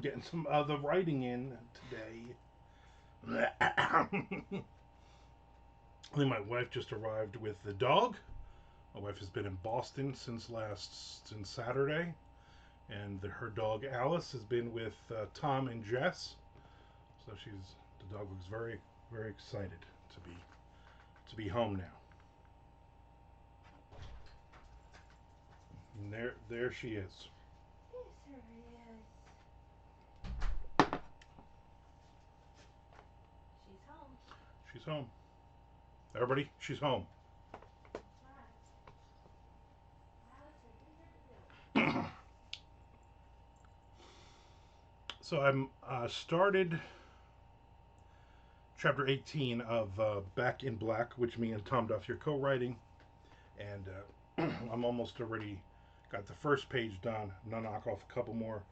getting some other writing in today. I think my wife just arrived with the dog. My wife has been in Boston since Saturday, and her dog Alice has been with Tom and Jess. So the dog looks very very excited to be home now. And there she is. Yes, there is. She's home. She's home. Everybody, she's home. That's right. Alice, are you here to do? So I'm started chapter 18 of Back in Black, which me and Tom Duffy are co-writing, and I'm almost already got the first page done. I'm gonna knock off a couple more.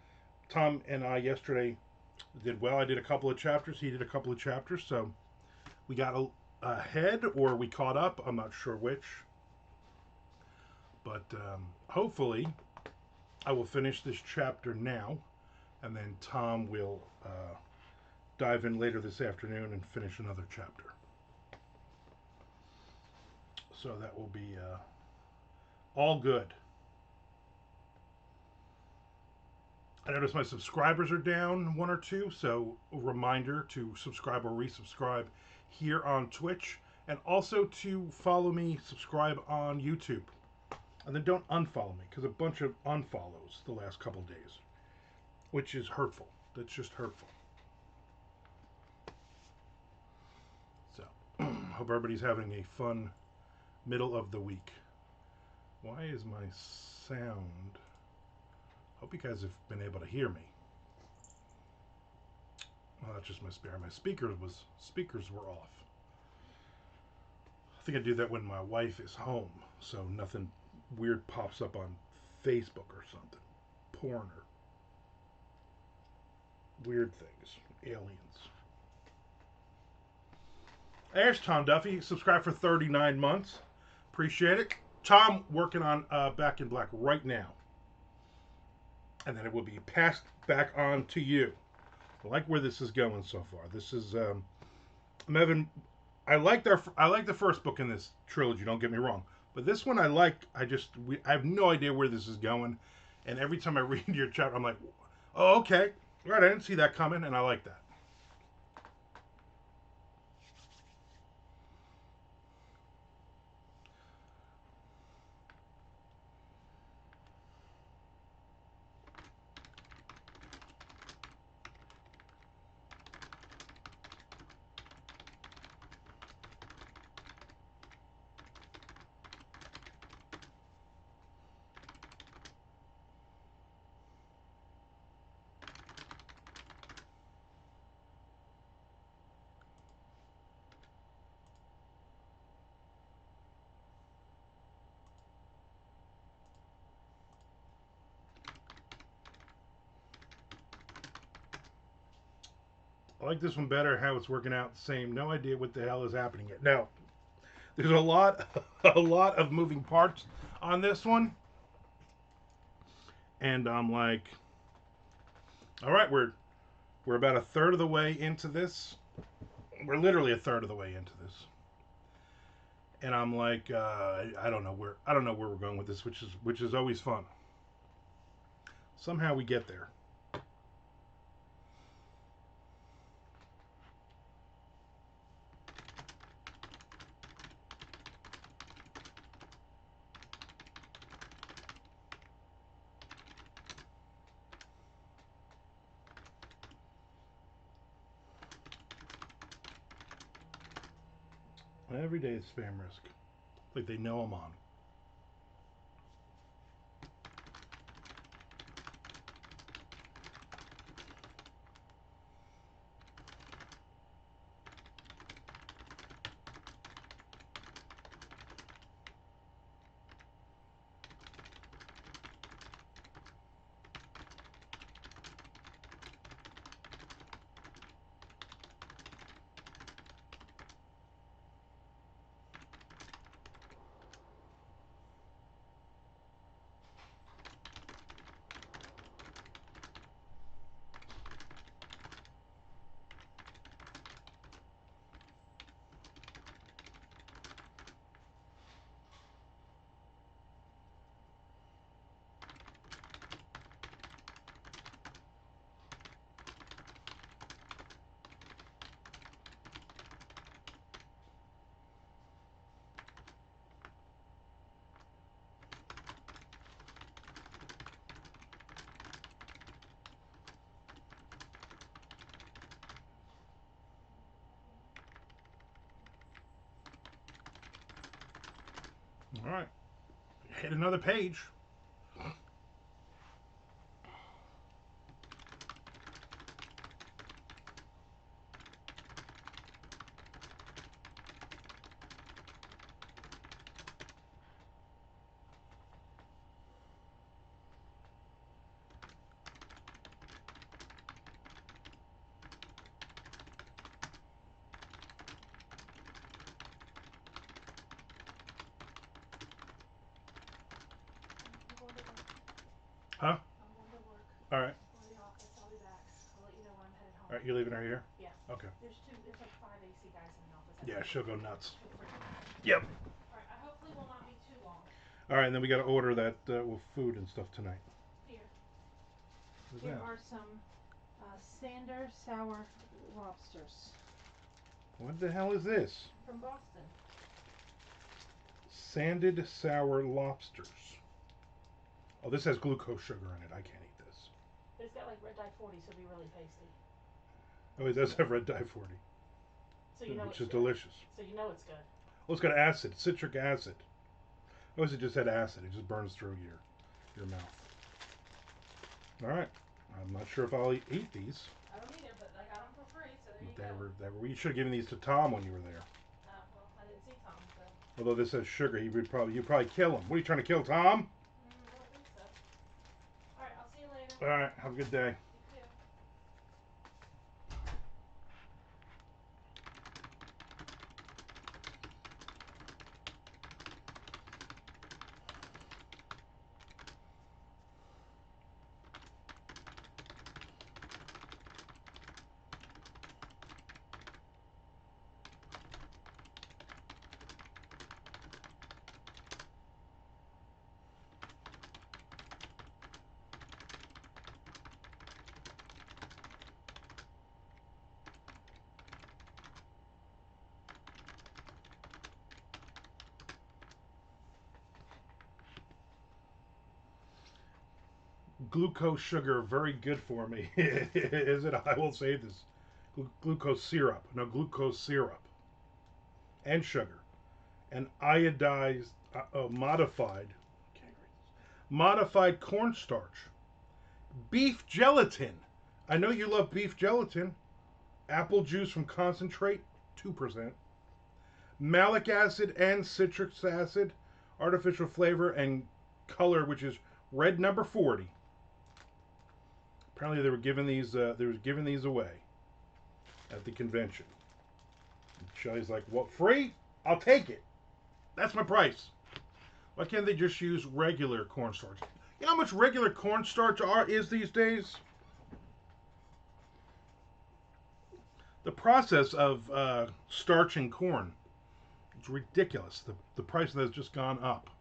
Tom and I yesterday did well. I did a couple of chapters. He did a couple of chapters. So we got ahead, or we caught up. I'm not sure which, but hopefully I will finish this chapter now, and then Tom will dive in later this afternoon and finish another chapter. So that will be all good. I notice my subscribers are down one or two, so a reminder to subscribe or resubscribe here on Twitch, and also to follow me, subscribe on YouTube. And then don't unfollow me, because a bunch of unfollows the last couple days, which is hurtful. That's just hurtful. So, hope everybody's having a fun middle of the week. Why is my sound? Hope you guys have been able to hear me. Well, that's just my speaker. My speakers were off. I think I do that when my wife is home, so nothing weird pops up on Facebook or something. Porn or weird things. Aliens. There's Tom Duffy. Subscribed for 39 months. Appreciate it. Tom working on Back in Black right now. And then it will be passed back on to you. I like where this is going so far. This is Mevin. I like the first book in this trilogy. Don't get me wrong, but this one I like. I have no idea where this is going, and every time I read your chapter, I'm like, oh okay, right. I didn't see that coming, and I like that. I like this one better. How it's working out. Same. No idea what the hell is happening yet. Now, there's a lot, a lot of moving parts on this one, and I'm like, all right, we're about a third of the way into this. We're literally a third of the way into this, and I'm like, I don't know where we're going with this, which is always fun. Somehow we get there. Every day is spam risk, like they know I'm on. All right. Hit another page. I'm going to work. Huh? I'm going to work. All right. Go to the office. I'll be back. I'll let you know when I'm headed home. All right. You're leaving her here? Yeah. Okay. There's like 5 AC guys in the office. Yeah, she'll go nuts. She'll freak out. Yep. All right. I hopefully will not be too long. All right, and then we got to order that with food and stuff tonight. Here. What's Here that? are some Sander sour lobsters What the hell is this? from Boston. Sanded sour lobsters. Oh, this has glucose sugar in it. I can't eat this. But it's got like red dye 40, so it'll be really pasty. Oh, it does have red dye 40, So you know which it's is good. delicious. So you know it's good. Oh, it's got acid, citric acid. Oh, it just had acid. It just burns through your mouth. All right. I'm not sure if I'll eat these. I don't either, but I got them for free, so there you They go. were. You should have given these to Tom when you were there. Well, I didn't see Tom, so. Although this has sugar, you'd probably kill him. What are you trying to kill, Tom? I don't think so. All right, I'll see you later. All right. Have a good day. You too. Glucose sugar, very good for me. Is it? I will say this. Glucose syrup. No, glucose syrup. And sugar. And iodized, modified, modified cornstarch. Beef gelatin. I know you love beef gelatin. Apple juice from concentrate, 2%. Malic acid and citric acid. Artificial flavor and color, which is red number 40. Apparently, they were giving these away at the convention. And Shelly's like, "What? Free? I'll take it. That's my price. Why can't they just use regular cornstarch? You know how much regular cornstarch is these days? The process of starching corn is ridiculous. The price of that has just gone up.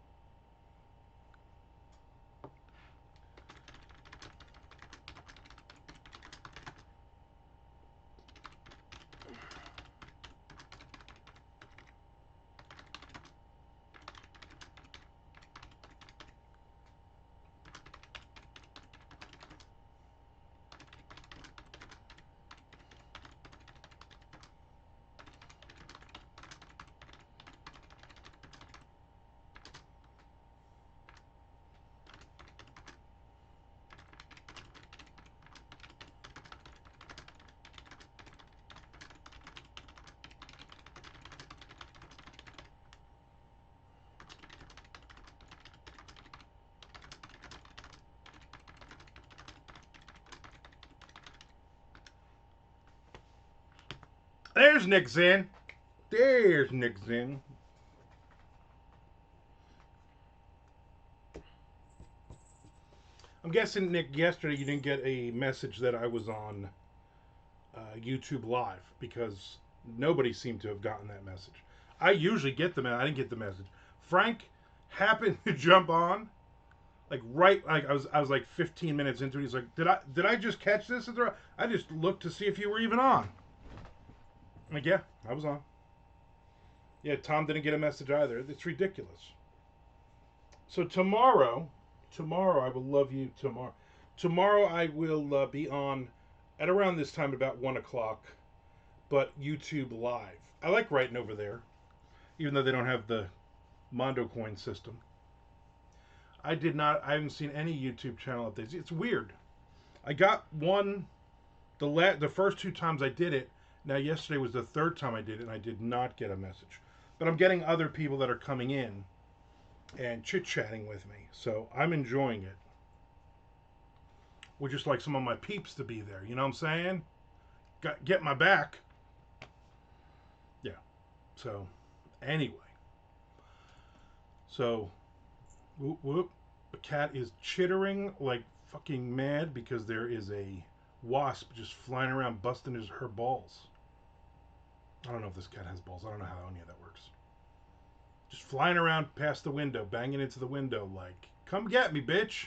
There's Nick Zinn. There's Nick Zinn. I'm guessing, Nick, yesterday you didn't get a message that I was on YouTube Live because nobody seemed to have gotten that message. I usually get the message. I didn't get the message. Frank happened to jump on, like I was like 15 minutes into it. He's like, "Did I just catch this?" I just looked to see if you were even on. I'm like, yeah, I was on. Yeah, Tom didn't get a message either. It's ridiculous. So tomorrow I will love you tomorrow. Tomorrow I will be on at around this time, about 1 o'clock, but YouTube Live. I like writing over there, even though they don't have the Mondo coin system. I haven't seen any YouTube channel updates. It's weird. I got one the first two times I did it. Now yesterday was the third time I did it, and I did not get a message. But I'm getting other people that are coming in and chit chatting with me, so I'm enjoying it. Would just like some of my peeps to be there. You know what I'm saying? Get my back. Yeah. So anyway, so whoop whoop. The cat is chittering like fucking mad because there is a wasp just flying around busting her balls. I don't know if this cat has balls. I don't know how any of that works. Just flying around past the window, banging into the window like, come get me, bitch.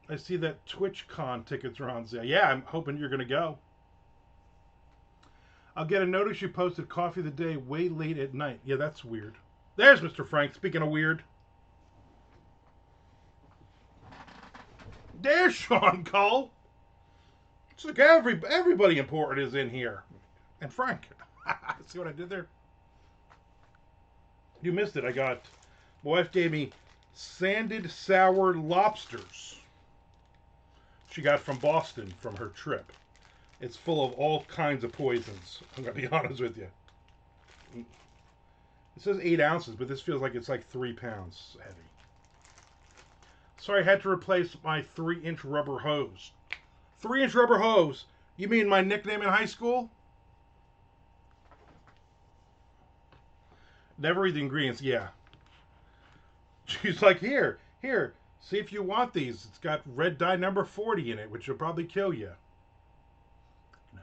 I see that TwitchCon tickets are on sale. Yeah, I'm hoping you're going to go. I'll get a notice you posted coffee of the day way late at night. Yeah, that's weird. There's Mr. Frank. Speaking of weird. There's Sean Cole. It's like everybody important is in here. And Frank. See what I did there? You missed it. My wife gave me sanded sour lobsters. She got from Boston from her trip. It's full of all kinds of poisons. I'm going to be honest with you. It says 8 ounces, but this feels like it's like 3 pounds heavy. Sorry, I had to replace my 3-inch rubber hose. 3-inch rubber hose? You mean my nickname in high school? Never read the ingredients. Yeah. She's like, here, see if you want these. It's got red dye number 40 in it, which will probably kill you. No.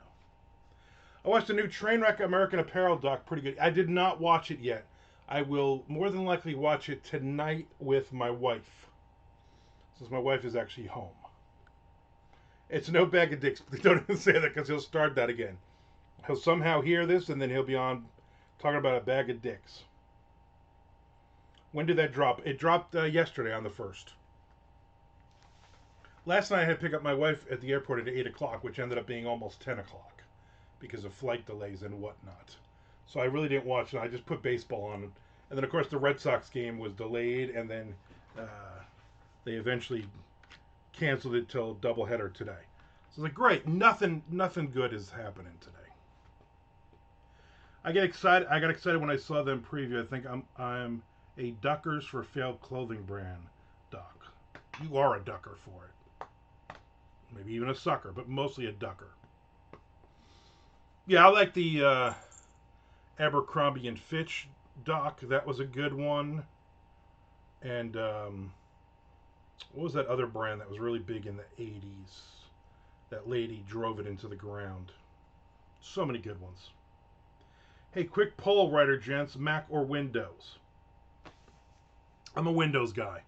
I watched the new Trainwreck American Apparel doc. Pretty good. I did not watch it yet. I will more than likely watch it tonight with my wife, since my wife is actually home. It's no bag of dicks. Don't even say that because he'll start that again. He'll somehow hear this and then he'll be on talking about a bag of dicks. When did that drop? It dropped yesterday on the 1st. Last night I had to pick up my wife at the airport at 8 o'clock, which ended up being almost 10 o'clock because of flight delays and whatnot. So I really didn't watch it. I just put baseball on. And then, of course, the Red Sox game was delayed, and then they eventually canceled it till doubleheader today. So it's like, great, nothing good is happening today. I got excited when I saw them preview. I think I'm a Duckers for Failed clothing brand duck. You are a ducker for it. Maybe even a sucker, but mostly a ducker. Yeah, I like the Abercrombie and Fitch doc. That was a good one. And what was that other brand that was really big in the 80s? That lady drove it into the ground. So many good ones. Hey, quick poll writer, gents. Mac or Windows? I'm a Windows guy.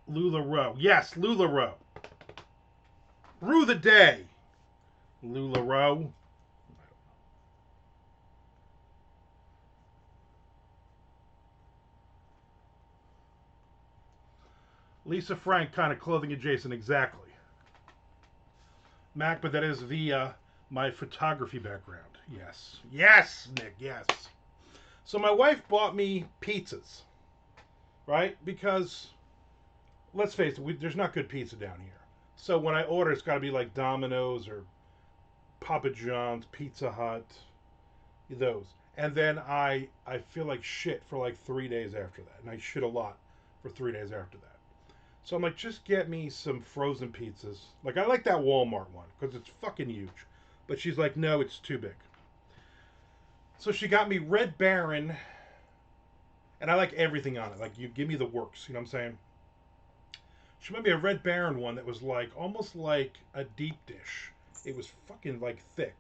LuLaRoe. Yes, LuLaRoe. Rue the day. LuLaRoe. Lisa Frank, kind of clothing adjacent, exactly. Mac, but that is via my photography background. Yes. Yes, Nick, yes. So my wife bought me pizzas, right? Because, let's face it, there's not good pizza down here. So when I order, it's got to be like Domino's or Papa John's, Pizza Hut, those. And then I feel like shit for like 3 days after that. And I shit a lot for 3 days after that. So I'm like, just get me some frozen pizzas. Like, I like that Walmart one because it's fucking huge. But she's like, no, it's too big. So she got me Red Baron, and I like everything on it. Like, you give me the works, you know what I'm saying? She made me a Red Baron one that was like, almost like a deep dish. It was fucking like thick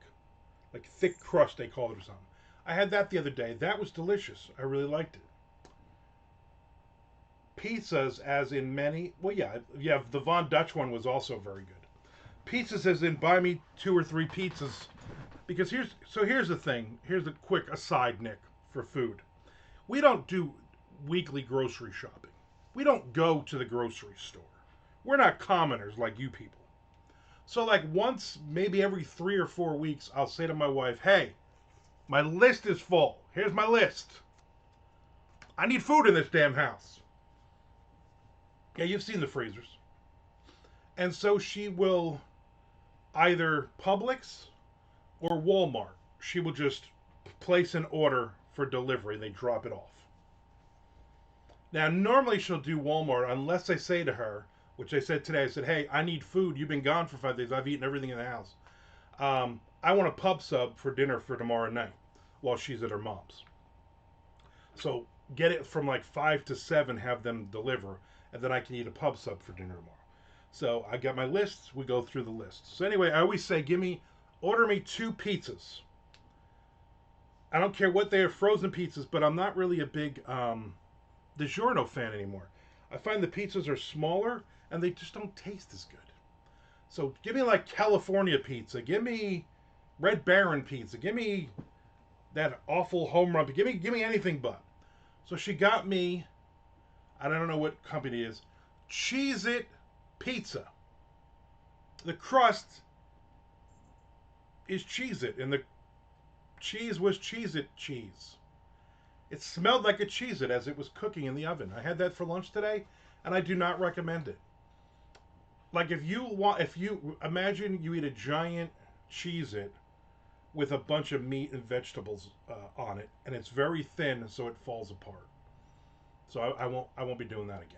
crust, they called it or something. I had that the other day. That was delicious. I really liked it. Pizzas, as in many, well, yeah, the Von Dutch one was also very good. Pizzas, as in buy me 2 or 3 pizzas. Because here's the thing. Here's a quick aside, Nick, for food. We don't do weekly grocery shopping. We don't go to the grocery store. We're not commoners like you people. So like once, maybe every 3 or 4 weeks, I'll say to my wife, hey, My list is full. Here's my list. I need food in this damn house. Yeah, you've seen the freezers. And so she will either Publix or Walmart. She will just place an order for delivery. They drop it off. Now, normally she'll do Walmart unless I say to her, which I said today, I said, hey, I need food. You've been gone for 5 days. I've eaten everything in the house. I want a pub sub for dinner for tomorrow night while she's at her mom's. So get it from like 5 to 7, have them deliver, and then I can eat a pub sub for dinner tomorrow. So I got my lists. We go through the lists. So anyway, I always say, order me 2 pizzas. I don't care what they are, frozen pizzas, but I'm not really a big DiGiorno fan anymore. I find the pizzas are smaller and they just don't taste as good. So give me like California pizza. Give me Red Baron pizza. Give me that awful home run. Give me anything but. So she got me, I don't know what company it is, Cheez-It pizza. The crust is Cheez-It, and the cheese was Cheez-It cheese. It smelled like a Cheez-It as it was cooking in the oven. I had that for lunch today, and I do not recommend it. Like if you imagine you eat a giant Cheez-It with a bunch of meat and vegetables on it, and it's very thin, so it falls apart. So I won't be doing that again.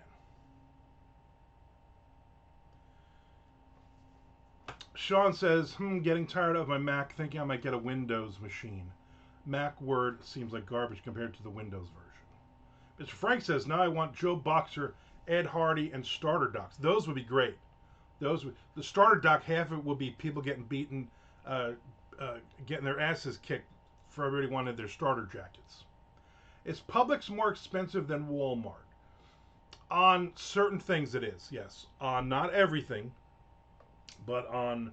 Sean says, getting tired of my Mac, thinking I might get a Windows machine. Mac Word seems like garbage compared to the Windows version. Mr. Frank says, now I want Joe Boxer, Ed Hardy, and starter docs. Those would be great. The starter doc, half of it will be people getting beaten, getting their asses kicked for everybody wanted their starter jackets. Is Publix more expensive than Walmart? On certain things it is, yes. On not everything, but on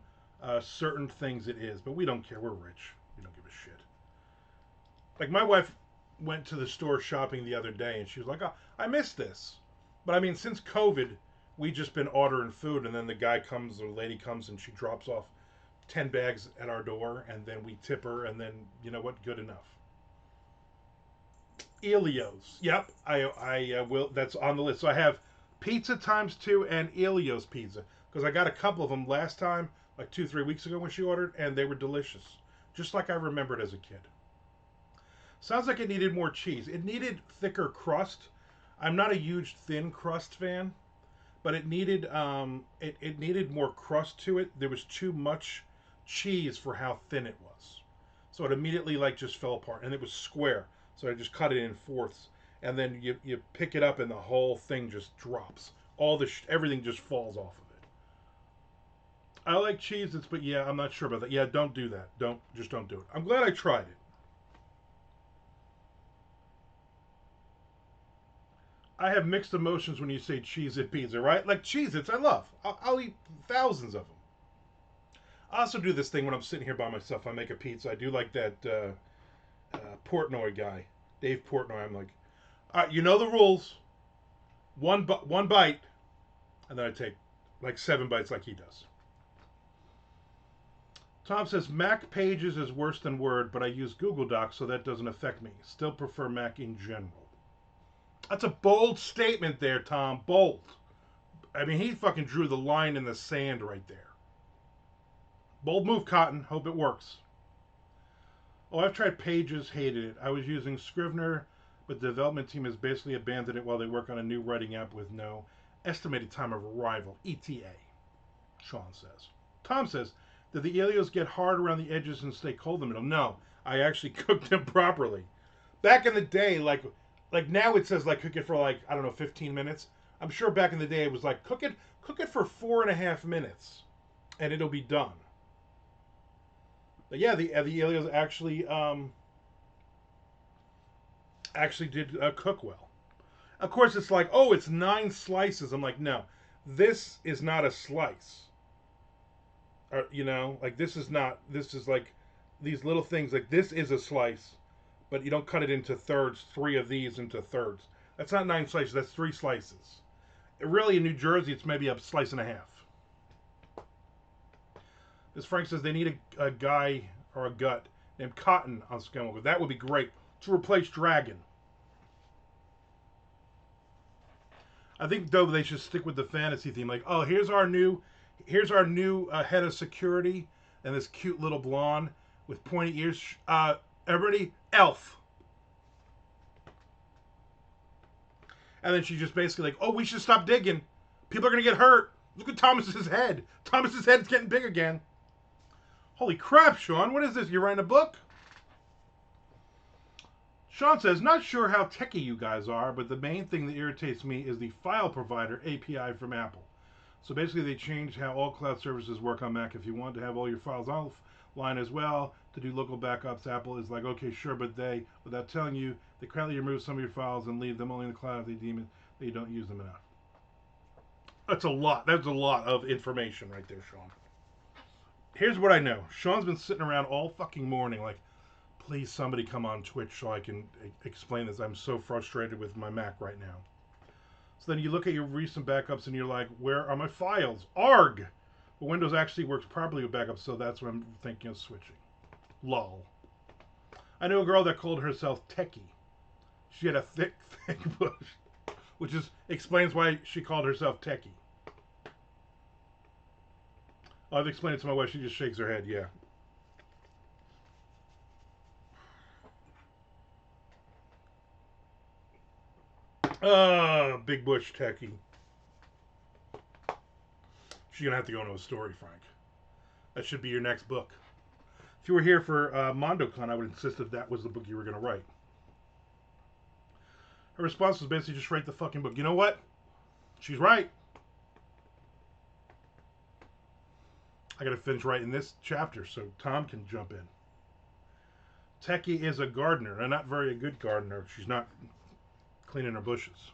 certain things it is. But we don't care. We're rich. We don't give a shit. Like my wife went to the store shopping the other day and she was like, oh, I missed this. But I mean, since COVID, we just been ordering food, and then the guy comes or the lady comes and she drops off 10 bags at our door, and then we tip her, and then you know what? Good enough. Elio's. Yep, I will. That's on the list. So I have pizza ×2 and Elio's pizza because I got a couple of them last time, like 2-3 weeks ago when she ordered, and they were delicious, just like I remembered as a kid. Sounds like it needed more cheese. It needed thicker crust. I'm not a huge thin crust fan, but it needed it needed more crust to it. There was too much cheese for how thin it was, so it immediately like just fell apart, and it was square. So I just cut it in fourths, and then you pick it up, and the whole thing just drops. Everything just falls off of it. I like Cheez-Its, but yeah, I'm not sure about that. Yeah, don't do that. Don't do it. I'm glad I tried it. I have mixed emotions when you say Cheez-It pizza, right? Like Cheez-Its, I love. I'll eat thousands of them. I also do this thing when I'm sitting here by myself. I make a pizza. I do like that Portnoy guy, Dave Portnoy. I'm like, all right, you know the rules. One bite, and then I take like 7 bites like he does. Tom says, Mac Pages is worse than Word, but I use Google Docs, so that doesn't affect me. Still prefer Mac in general. That's a bold statement there, Tom. Bold. I mean, he fucking drew the line in the sand right there. Bold move, Cotton. Hope it works. Oh, I've tried Pages, hated it. I was using Scrivener, but the development team has basically abandoned it while they work on a new writing app with no estimated time of arrival. ETA, Sean says. Tom says, did the Elios get hard around the edges and stay cold in the middle? No, I actually cooked them properly. Back in the day, like now it says like cook it for like, I don't know, 15 minutes. I'm sure back in the day it was like cook it for 4.5 minutes and it'll be done. But yeah, the Elios actually did cook well. Of course, it's like, oh, it's 9 slices. I'm like, no, this is not a slice. Or, you know, like this is like these little things. Like this is a slice, but you don't cut it into thirds. 3 of these into thirds. That's not 9 slices. That's 3 slices. Really, in New Jersey, it's maybe a slice and a half. As Frank says, they need a guy or a gut named Cotton on Skinwalker. That would be great to replace Dragon. I think though they should stick with the fantasy theme. Like, oh, here's our new head of security, and this cute little blonde with pointy ears. Everybody, Elf. And then she's just basically like, oh, we should stop digging. People are gonna get hurt. Look at Thomas's head. Thomas's head's getting big again. Holy crap, Sean! What is this? You're writing a book? Sean says, not sure how techie you guys are, but the main thing that irritates me is the file provider API from Apple. So basically they changed how all cloud services work on Mac. If you want to have all your files offline as well, to do local backups, Apple is like, okay, sure, but they, without telling you, they quietly remove some of your files and leave them only in the cloud if they deem it that you don't use them enough. That's a lot. That's a lot of information right there, Sean. Here's what I know. Sean's been sitting around all fucking morning like, please somebody come on Twitch so I can explain this. I'm so frustrated with my Mac right now. So then you look at your recent backups and you're like, where are my files? ARG! Well, Windows actually works properly with backups, so that's what I'm thinking of switching. Lol. I knew a girl that called herself Techie. She had a thick bush, which explains why she called herself Techie. I've explained it to my wife. She just shakes her head, yeah. Big Bush Techie. She's going to have to go into a story, Frank. That should be your next book. If you were here for MondoCon, I would insist that was the book you were going to write. Her response was basically just write the fucking book. You know what? She's right. I got to finish writing this chapter so Tom can jump in. Techie is a gardener, and not very a good gardener. She's not cleaning her bushes.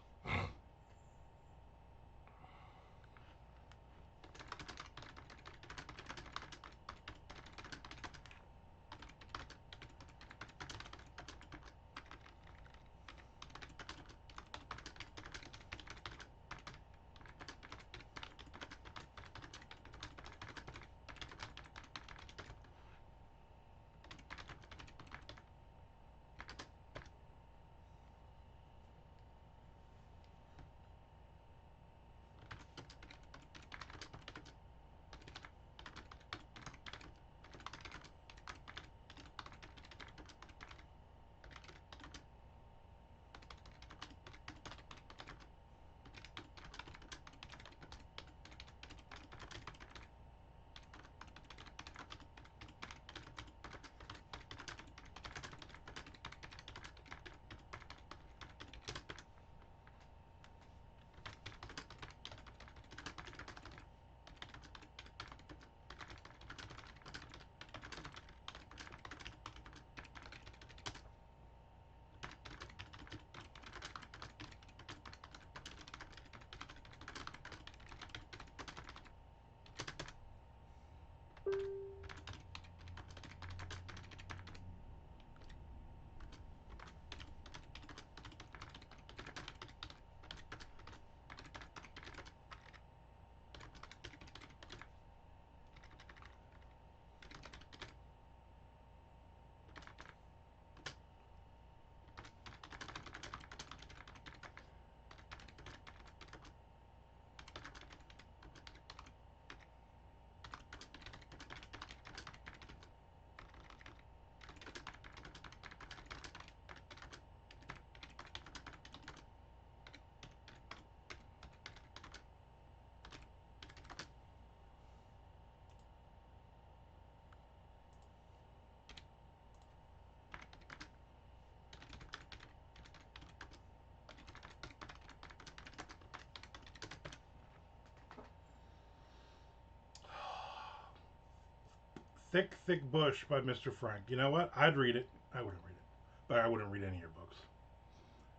Thick Bush by Mr. Frank. You know what? I'd read it. I wouldn't read it. But I wouldn't read any of your books.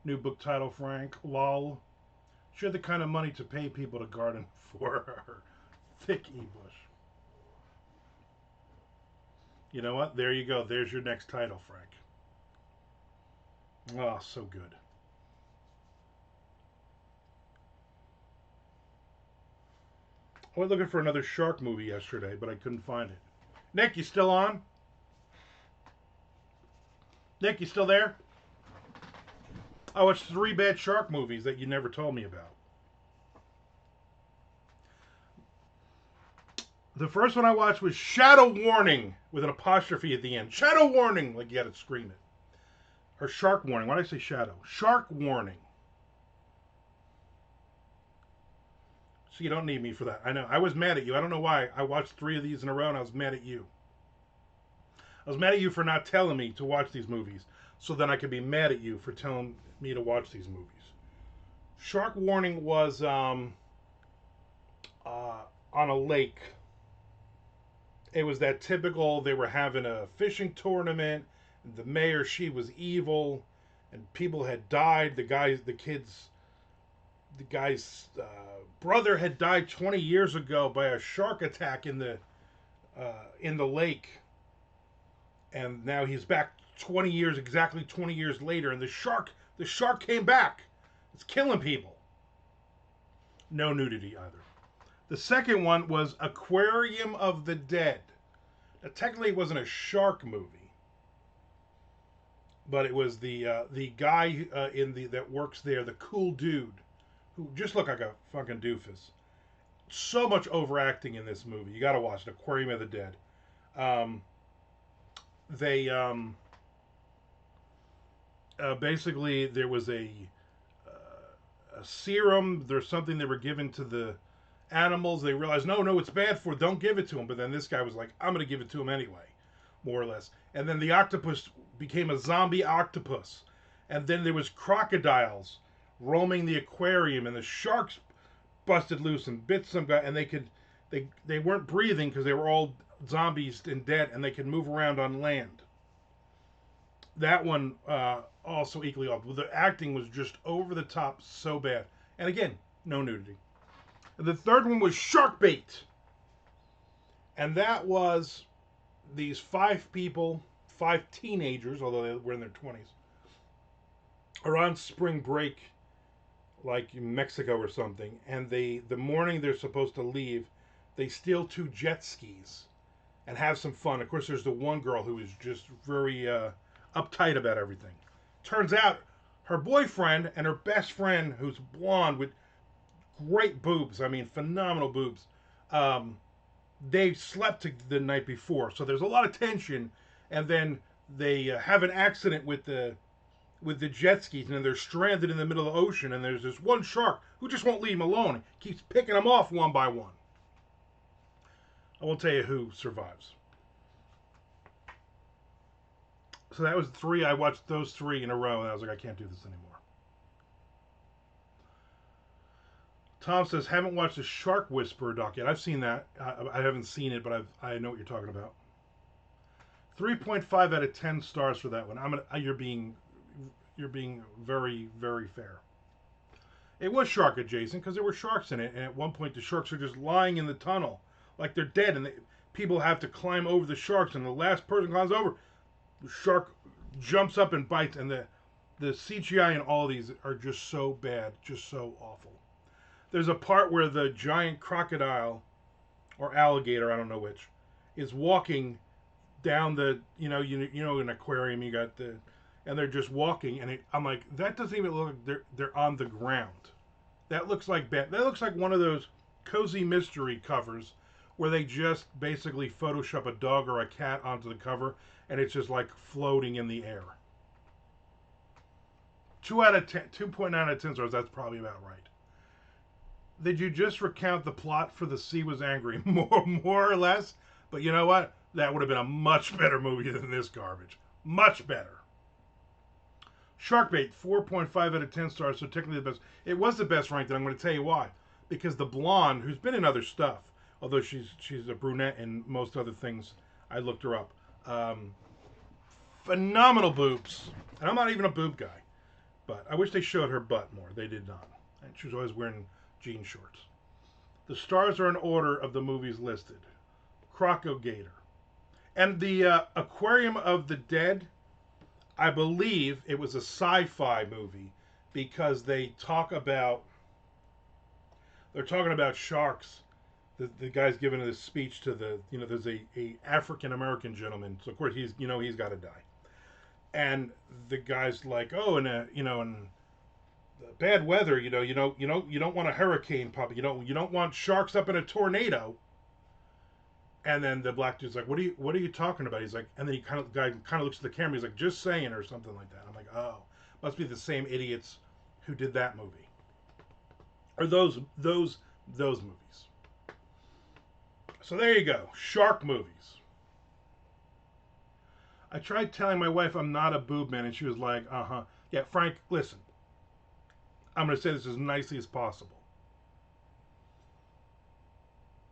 New book title, Frank. Lol. She had the kind of money to pay people to garden for her. Thick E-Bush. You know what? There you go. There's your next title, Frank. Oh, so good. I was looking for another shark movie yesterday, but I couldn't find it. Nick, you still on? Nick, you still there? I watched 3 bad shark movies that you never told me about. The first one I watched was Shadow Warning with an apostrophe at the end. Shadow Warning, like you got to scream it. Or Shark Warning. Why did I say Shadow? Shark Warning. So you don't need me for that. I know. I was mad at you. I don't know why. I watched 3 of these in a row and I was mad at you. I was mad at you for not telling me to watch these movies. So then I could be mad at you for telling me to watch these movies. Shark Warning was on a lake. It was that typical, they were having a fishing tournament. The mayor, she was evil. And people had died. The guy's brother had died 20 years ago by a shark attack in the lake, and now he's back 20 years, exactly 20 years later, and the shark came back. It's killing people. No nudity either. The second one was Aquarium of the Dead. Now, technically, it wasn't a shark movie, but it was the guy that works there, the cool dude, who just looked like a fucking doofus. So much overacting in this movie. You got to watch it. Aquarium of the Dead. Um, they basically there was a serum. There's something they were given to the animals. They realized no, it's bad for. Don't give it to them. But then this guy was like, I'm gonna give it to him anyway, more or less. And then the octopus became a zombie octopus. And then there was crocodiles roaming the aquarium, and the sharks busted loose and bit some guy, and they weren't breathing because they were all zombies and dead, and they could move around on land. That one also equally awful. The acting was just over the top, so bad. And again, no nudity. The third one was Shark Bait, and that was these 5 people, 5 teenagers, although they were in their 20s, are on spring break, like in Mexico or something, and the morning they're supposed to leave, they steal 2 jet skis and have some fun. Of course, there's the one girl who is just very uptight about everything. Turns out her boyfriend and her best friend, who's blonde with great boobs, I mean phenomenal boobs, they slept the night before, so there's a lot of tension, and then they have an accident with the jet skis, and they're stranded in the middle of the ocean, and there's this one shark who just won't leave them alone. Keeps picking them off one by one. I won't tell you who survives. So that was 3. I watched those 3 in a row, and I was like, I can't do this anymore. Tom says, haven't watched the Shark Whisperer doc yet. I've seen that. I haven't seen it, but I know what you're talking about. 3.5 out of 10 stars for that one. You're being very, very fair. It was shark adjacent because there were sharks in it, and at one point the sharks are just lying in the tunnel like they're dead, and people have to climb over the sharks, and the last person climbs over, the shark jumps up and bites, and the CGI in all of these are just so bad, just so awful. There's a part where the giant crocodile or alligator, I don't know which, is walking down the you know an aquarium, you got the, and they're just walking, and I'm like, that doesn't even look like they're on the ground. That looks like bad. That looks like one of those cozy mystery covers where they just basically Photoshop a dog or a cat onto the cover, and it's just like floating in the air. 2.9 out of 10 stars. That's probably about right. Did you just recount the plot for The Sea Was Angry? More or less. But you know what? That would have been a much better movie than this garbage. Much better. Sharkbait, 4.5 out of 10 stars, so technically the best. It was the best ranked, and I'm going to tell you why. Because the blonde, who's been in other stuff, although she's a brunette in most other things, I looked her up. Phenomenal boobs. And I'm not even a boob guy. But I wish they showed her butt more. They did not. And she was always wearing jean shorts. The stars are in order of the movies listed. Crocogator. And the Aquarium of the Dead, I believe it was a sci-fi movie because they're talking about sharks. The guy's giving this speech to there's a African American gentleman, so of course he's got to die. And the guy's like, oh, in bad weather, you don't want a hurricane pop. You don't want sharks up in a tornado. And then the black dude's like, what are you talking about? He's like, and then the guy kind of looks at the camera. He's like, just saying, or something like that. I'm like, oh, must be the same idiots who did that movie, or those movies. So there you go, shark movies. I tried telling my wife I'm not a boob man, and she was like, uh huh. Yeah, Frank, listen. I'm going to say this as nicely as possible.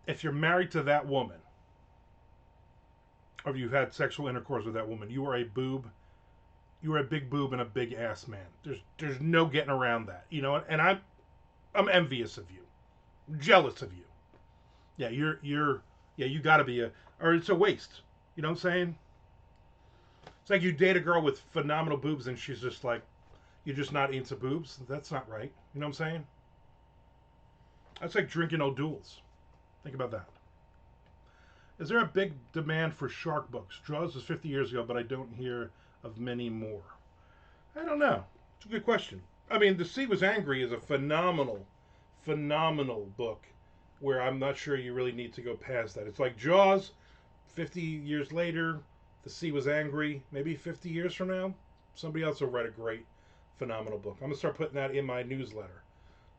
If you're married to that woman, or if you've had sexual intercourse with that woman, you are a boob. You are a big boob and a big ass man. There's no getting around that. And I'm envious of you, jealous of you. Yeah, you got to be or it's a waste. You know what I'm saying? It's like you date a girl with phenomenal boobs and she's just like, you're just not into boobs. That's not right. You know what I'm saying? That's like drinking O'Doul's. Think about that. Is there a big demand for shark books? Jaws was 50 years ago, but I don't hear of many more. I don't know. It's a good question. I mean, The Sea Was Angry is a phenomenal, phenomenal book where I'm not sure you really need to go past that. It's like Jaws, 50 years later, The Sea Was Angry. Maybe 50 years from now, somebody else will write a great, phenomenal book. I'm going to start putting that in my newsletter.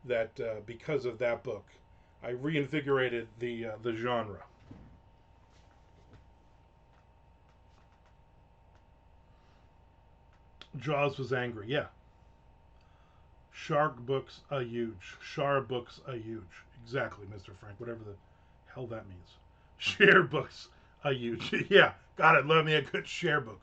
That because of that book, I reinvigorated the genre. Jaws was angry. Yeah. Shark books are huge. Shar books are huge. Exactly, Mr. Frank. Whatever the hell that means. Share books are huge. Yeah, got it. Love me a good share book.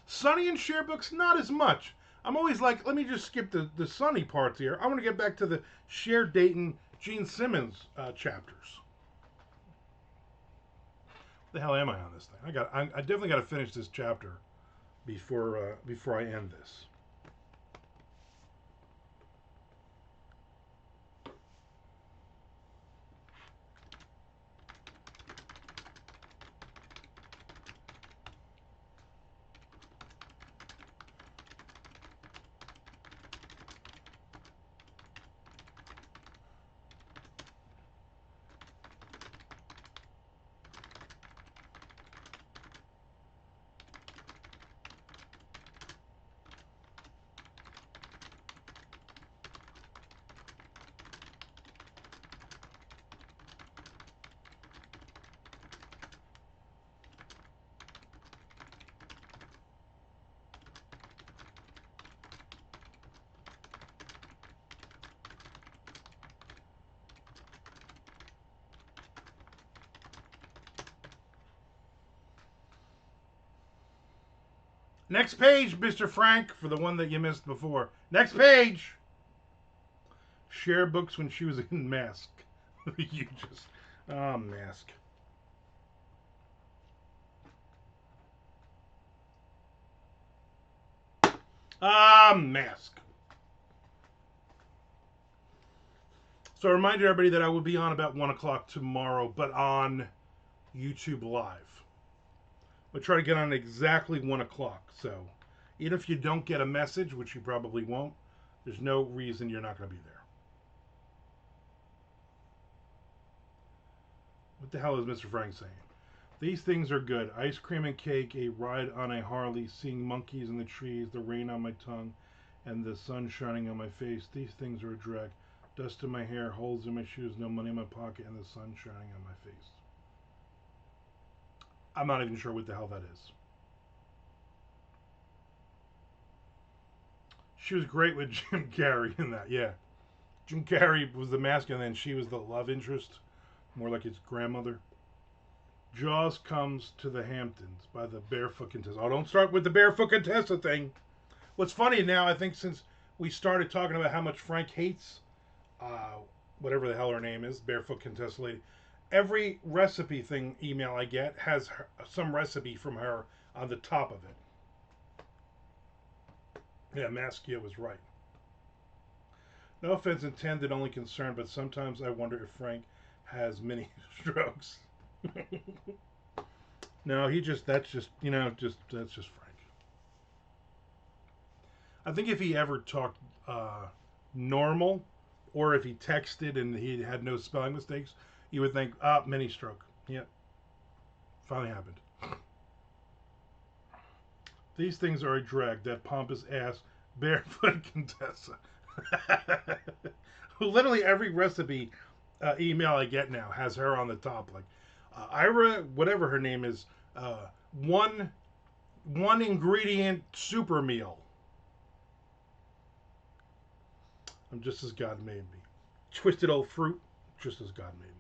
Sunny and share books, not as much. I'm always like, let me just skip the Sunny parts here. I want to get back to the share Dayton Gene Simmons chapters. The hell am I on this thing? I definitely got to finish this chapter before I end this. Next page, Mr. Frank, for the one that you missed before. Next page. Share books when she was in Mask. You just. Oh, Mask. Mask. So I remind everybody that I will be on about 1 o'clock tomorrow, but on YouTube Live. I'll try to get on exactly 1 o'clock. So even if you don't get a message, which you probably won't, there's no reason you're not going to be there. What the hell is Mr. Frank saying? These things are good. Ice cream and cake, a ride on a Harley, seeing monkeys in the trees, the rain on my tongue, and the sun shining on my face. These things are a drag. Dust in my hair, holes in my shoes, no money in my pocket, and the sun shining on my face. I'm not even sure what the hell that is. She was great with Jim Carrey in that, yeah. Jim Carrey was the mask, and then she was the love interest, more like his grandmother. Jaws comes to the Hamptons by the Barefoot Contessa. Oh, don't start with the Barefoot Contessa thing. What's funny now, I think, since we started talking about how much Frank hates whatever the hell her name is, Barefoot Contessa lady, every recipe thing email I get has some recipe from her on the top of it. Yeah, Maskia was right. No offense intended, only concerned, but sometimes I wonder if Frank has mini strokes. No, that's just Frank. I think if he ever talked normal, or if he texted and he had no spelling mistakes, you would think, mini stroke. Yeah, finally happened. These things are a drag. That pompous ass barefoot Contessa. Literally every recipe email I get now has her on the top. Like Ira, whatever her name is, one one ingredient super meal. I'm just as God made me. Twisted old fruit, just as God made me.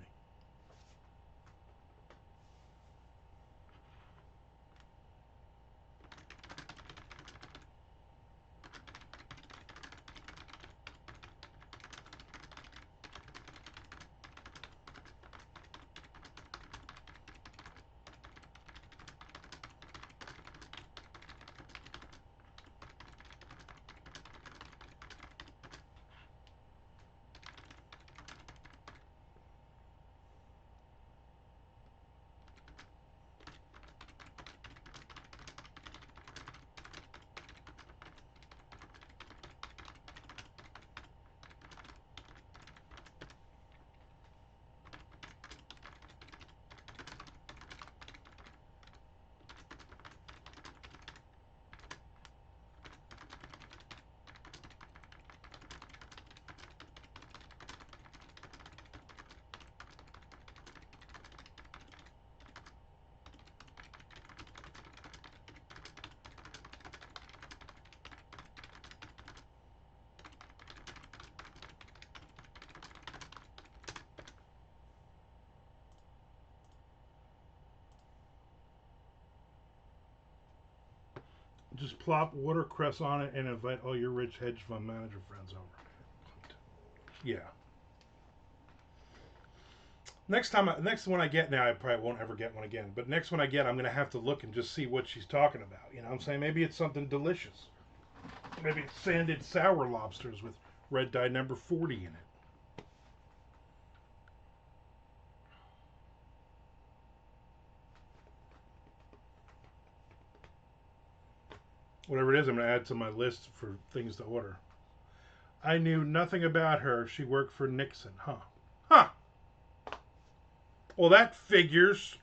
Just plop watercress on it and invite all your rich hedge fund manager friends over. Yeah. Next one I get now, I probably won't ever get one again. But next one I get, I'm gonna have to look and just see what she's talking about. You know what I'm saying? Maybe it's something delicious. Maybe it's sanded sour lobsters with red dye number 40 in it. Whatever it is, I'm gonna add to my list for things to order. I knew nothing about her. She worked for Nixon, huh? Huh. Well, that figures.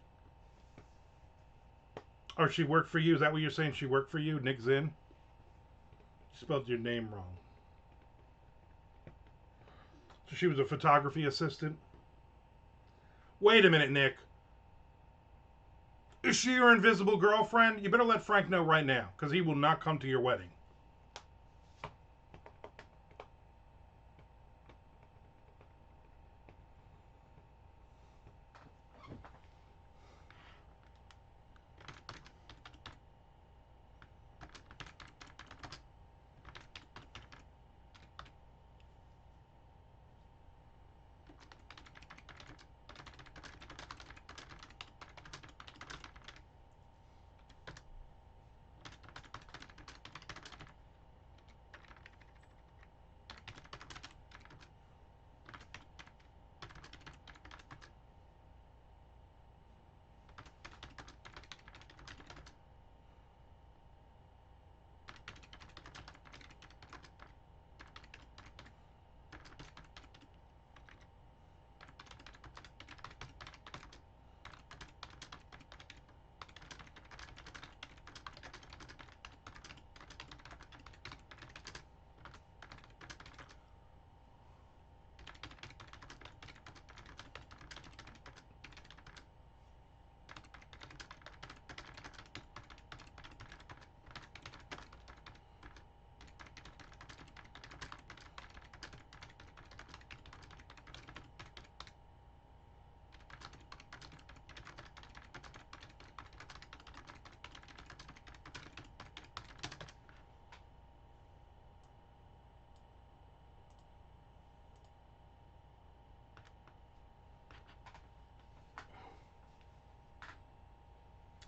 Or she worked for you. Is that what you're saying? She worked for you, Nick Zinn? You spelled your name wrong. So she was a photography assistant? Wait a minute, Nick. Is she your invisible girlfriend? You better let Frank know right now, because he will not come to your wedding.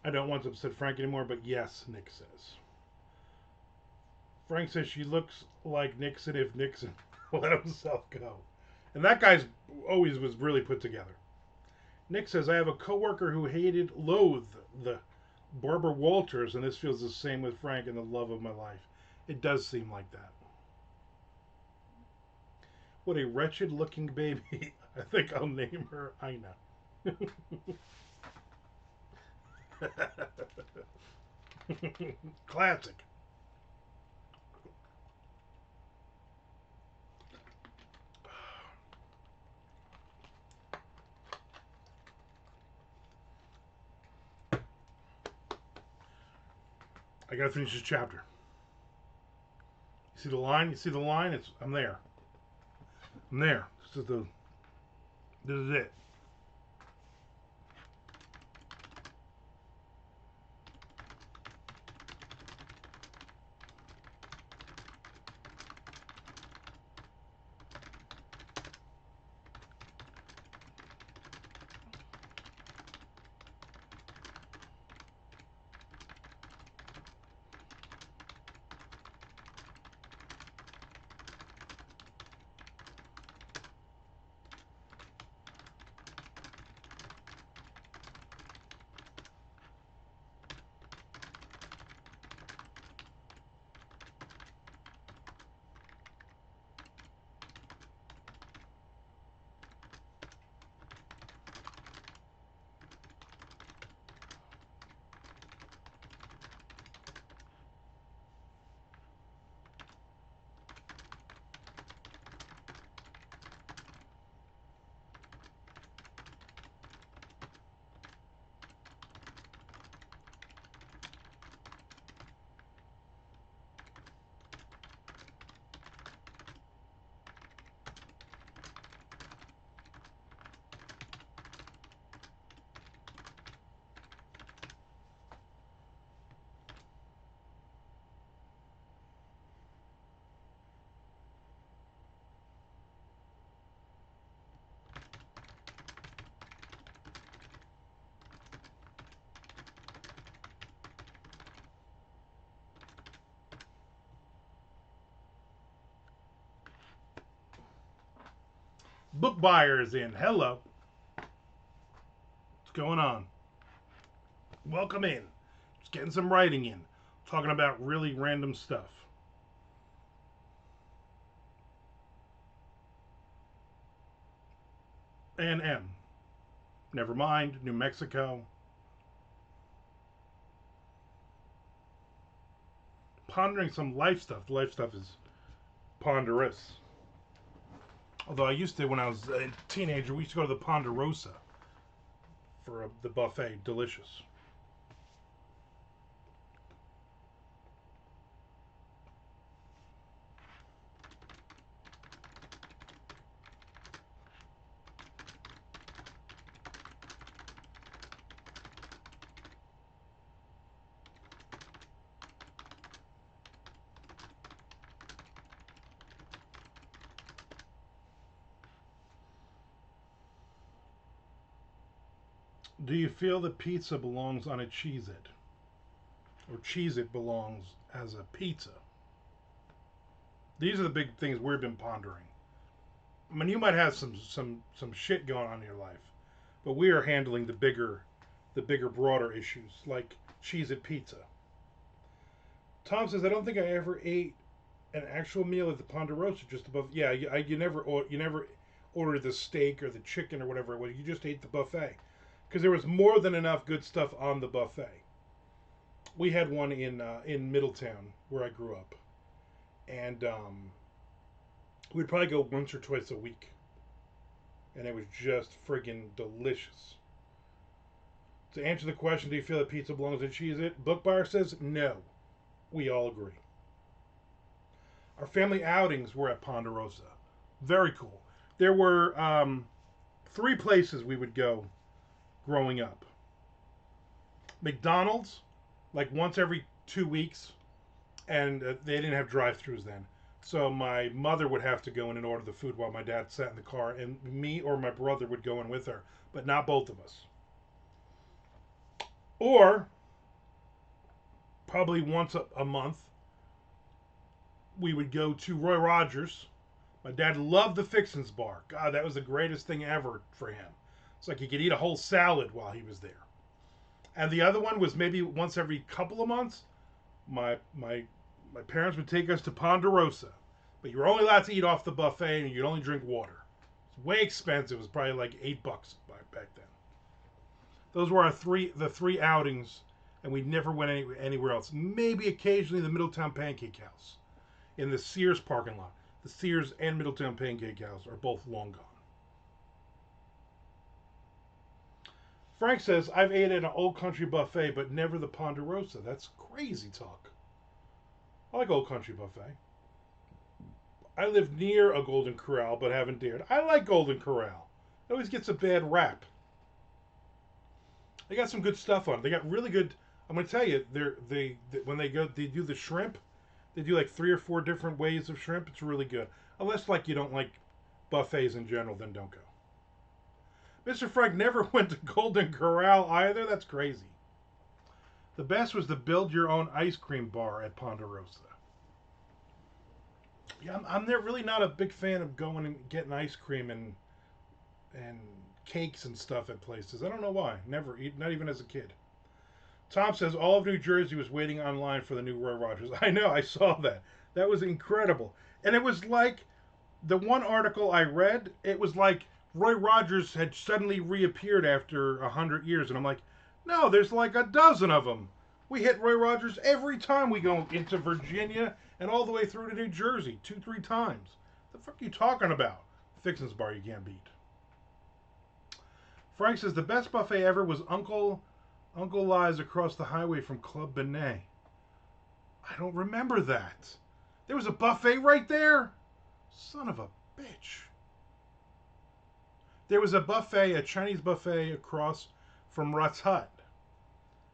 I don't want to upset Frank anymore, but yes, Nick says. Frank says she looks like Nixon if Nixon let himself go. And that guy's always was really put together. Nick says, I have a coworker who loathed the Barbara Walters, and this feels the same with Frank and the love of my life. It does seem like that. What a wretched looking baby. I think I'll name her Ina. Classic. I gotta finish this chapter. You see the line? You see the line? I'm there. I'm there. This is it. Book buyers in. Hello. What's going on? Welcome in. Just getting some writing in. Talking about really random stuff. And M. Never mind. New Mexico. Pondering some life stuff. The life stuff is ponderous. Although I used to, when I was a teenager, we used to go to the Ponderosa for the buffet. Delicious. Do you feel that pizza belongs on a Cheez-It? Or Cheez-It belongs as a pizza? These are the big things we've been pondering. I mean, you might have some shit going on in your life, but we are handling the bigger, broader issues like Cheez-It pizza. Tom says, I don't think I ever ate an actual meal at the Ponderosa just above. Yeah, you never ordered the steak or the chicken or whatever it was. You just ate the buffet because there was more than enough good stuff on the buffet. We had one in Middletown where I grew up, and we'd probably go once or twice a week, and it was just friggin' delicious. To answer the question, do you feel that pizza belongs in Cheez-It? Book buyer says no. We all agree. Our family outings were at Ponderosa. Very cool. There were three places we would go growing up. McDonald's, like once every 2 weeks, and they didn't have drive-throughs then. So my mother would have to go in and order the food while my dad sat in the car, and me or my brother would go in with her, but not both of us. Or probably once a month, we would go to Roy Rogers. My dad loved the Fixins Bar. God, that was the greatest thing ever for him. It's like he could eat a whole salad while he was there. And the other one was maybe once every couple of months. My My parents would take us to Ponderosa, but you were only allowed to eat off the buffet and you'd only drink water. It's way expensive. It was probably like $8 back then. Those were the three outings, and we never went anywhere else. Maybe occasionally the Middletown Pancake House in the Sears parking lot. The Sears and Middletown Pancake House are both long gone. Frank says, I've ate at an Old Country buffet, but never the Ponderosa. That's crazy talk. I like Old Country buffet. I live near a Golden Corral, but haven't dared. I like Golden Corral. It always gets a bad rap. They got some good stuff on it. They got really good. I'm going to tell you, when they do the shrimp. They do like 3 or 4 different ways of shrimp. It's really good. Unless like you don't like buffets in general, then don't go. Mr. Frank never went to Golden Corral either. That's crazy. The best was the build your own ice cream bar at Ponderosa. Yeah, I'm really not a big fan of going and getting ice cream and cakes and stuff at places. I don't know why. Never eat, not even as a kid. Tom says all of New Jersey was waiting online for the new Roy Rogers. I know, I saw that. That was incredible. And it was like the one article I read, it was like Roy Rogers had suddenly reappeared after 100 years. And I'm like, no, there's like a dozen of them. We hit Roy Rogers every time we go into Virginia and all the way through to New Jersey, 2-3 times. The fuck are you talking about? Fixin's bar you can't beat. Frank says the best buffet ever was Uncle Lies across the highway from Club Benet. I don't remember that. There was a buffet right there? Son of a bitch. There was a buffet, a Chinese buffet across from Rutt's Hut.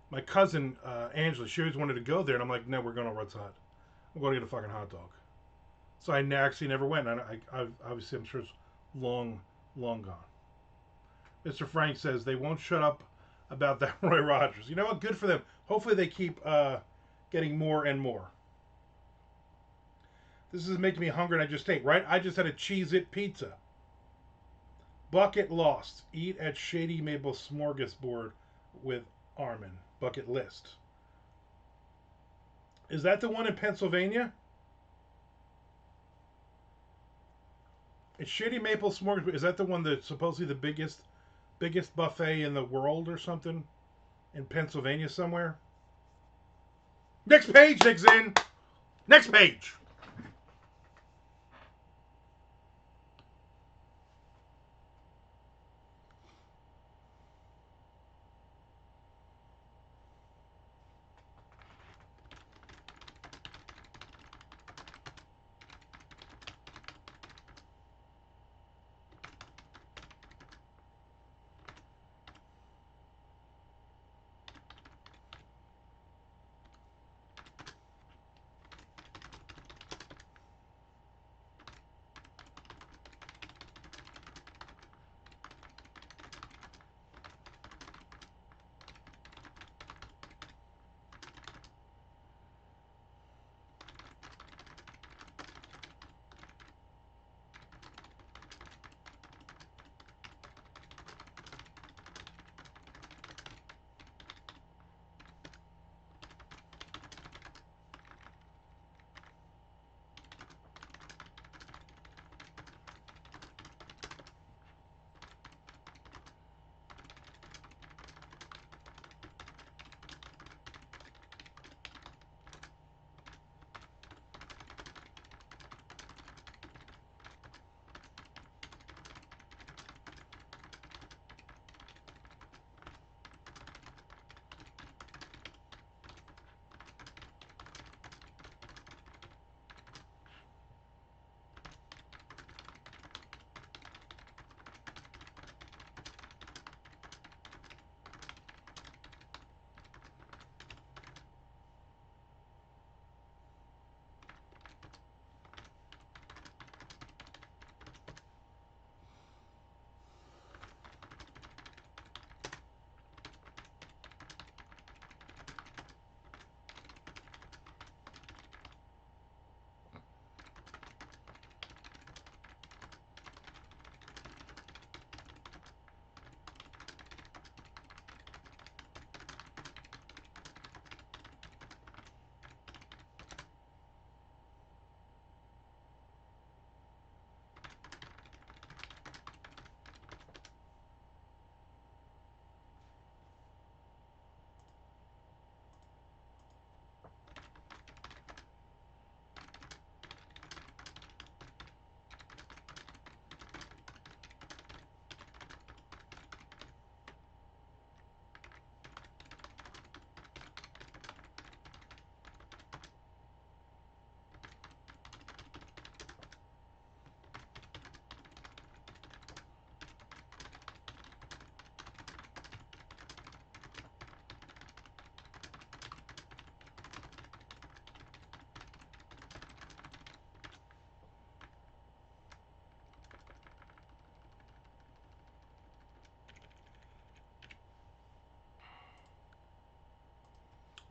My cousin, Angela, she always wanted to go there, and I'm like, no, we're going to Rutt's Hut. I'm going to get a fucking hot dog. So I actually never went. And I obviously, I'm sure it's long gone. Mr. Frank says they won't shut up about that Roy Rogers. You know what? Good for them. Hopefully they keep getting more and more. This is making me hungry and I just ate, right? I just had a Cheez-It pizza. Bucket lost. Eat at Shady Maple Smorgasbord with Armand. Bucket list. Is that the one in Pennsylvania? It's Shady Maple Smorgasbord. Is that the one that's supposedly the biggest buffet in the world or something? In Pennsylvania somewhere? Next page, Nixon! Next page!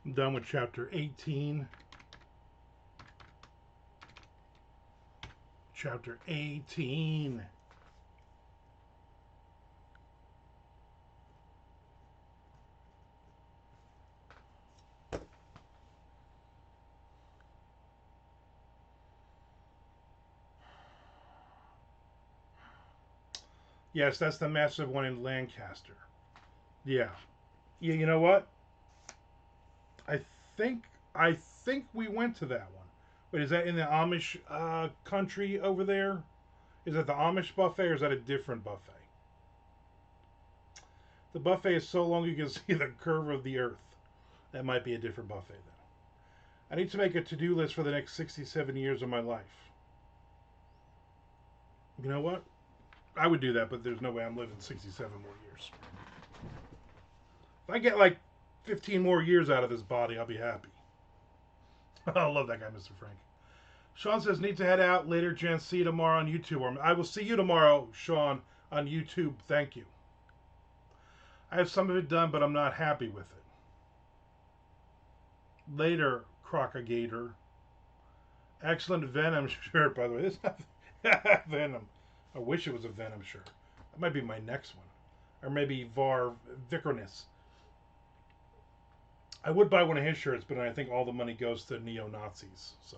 I'm done with chapter 18. Chapter 18. Yes, that's the massive one in Lancaster. Yeah. Yeah, you know what? I think I think we went to that one. But is that in the Amish country over there? Is that the Amish buffet or is that a different buffet? The buffet is so long you can see the curve of the earth. That might be a different buffet then. I need to make a to-do list for the next 67 years of my life. You know what? I would do that, but there's no way I'm living 67 more years. If I get like 15 more years out of this body, I'll be happy. I love that guy, Mr. Frank. Sean says, need to head out later, Jen. See you tomorrow on YouTube. I will see you tomorrow, Sean, on YouTube. Thank you. I have some of it done, but I'm not happy with it. Later, Crocagator. Excellent Venom shirt, by the way. This is Venom. I wish it was a Venom shirt. That might be my next one. Or maybe Var Vickerness. I would buy one of his shirts, but I think all the money goes to neo-Nazis. So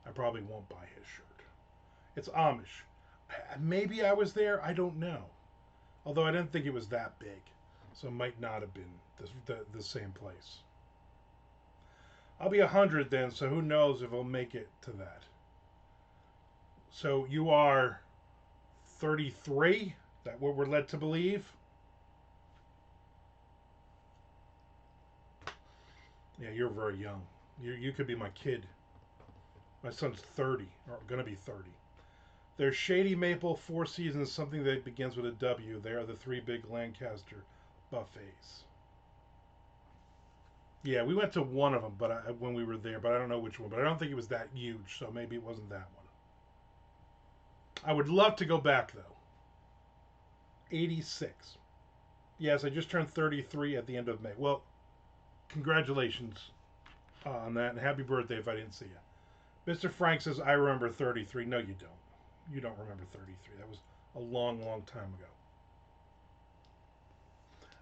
I probably won't buy his shirt. It's Amish. Maybe I was there. I don't know. Although I didn't think it was that big. So it might not have been the same place. I'll be 100 then, so who knows if I'll make it to that. So you are 33? Is that what we're led to believe? Yeah, you're very young. You could be my kid. My son's 30, or going to be 30. There's Shady Maple, Four Seasons, something that begins with a W. They are the three big Lancaster buffets. Yeah, we went to one of them, but when we were there, but I don't know which one. But I don't think it was that huge, so maybe it wasn't that one. I would love to go back though. 86. Yes, I just turned 33 at the end of May. Well, congratulations on that, and happy birthday if I didn't see you. Mr. Frank says, I remember 33. No, you don't. You don't remember 33. That was a long, long time ago.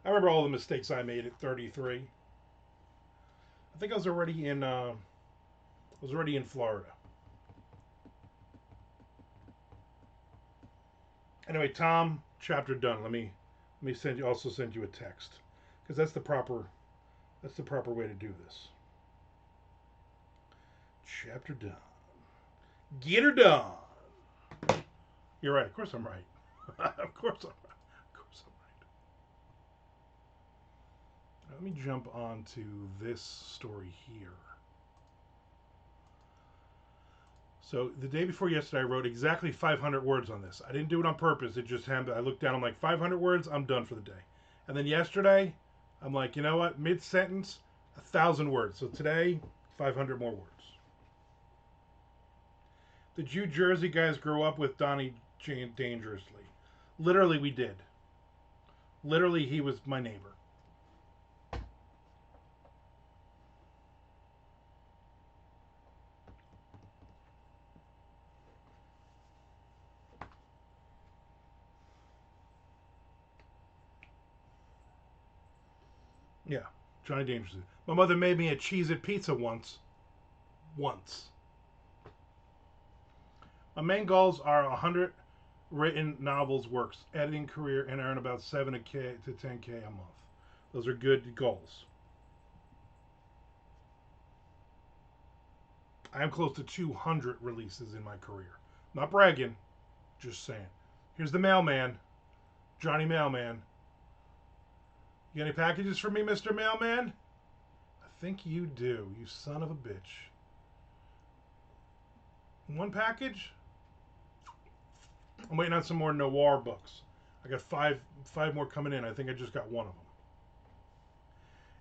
I remember all the mistakes I made at 33. I think I was already in Florida. Anyway, Tom, chapter done. Let me send you a text because that's the proper way to do this. Chapter done. Get her done. You're right. Of course I'm right. Of course I'm right. Of course I'm right. Let me jump on to this story here. So the day before yesterday, I wrote exactly 500 words on this. I didn't do it on purpose. It just happened. I looked down. I'm like, 500 words. I'm done for the day. And then yesterday, I'm like, you know what? Mid-sentence, 1,000 words. So today, 500 more words. Did you Jersey guys grow up with Donnie Jane dangerously? Literally, we did. Literally, he was my neighbor. Yeah, Johnny Dangerously. My mother made me a Cheez-It pizza once. Once. My main goals are 100 written novels works, editing career, and earn about 7K to 10K a month. Those are good goals. I am close to 200 releases in my career. Not bragging, just saying. Here's the mailman, Johnny Mailman. You got any packages for me, Mr. Mailman? I think you do, you son of a bitch. One package? I'm waiting on some more noir books. I got five more coming in. I think I just got one of them.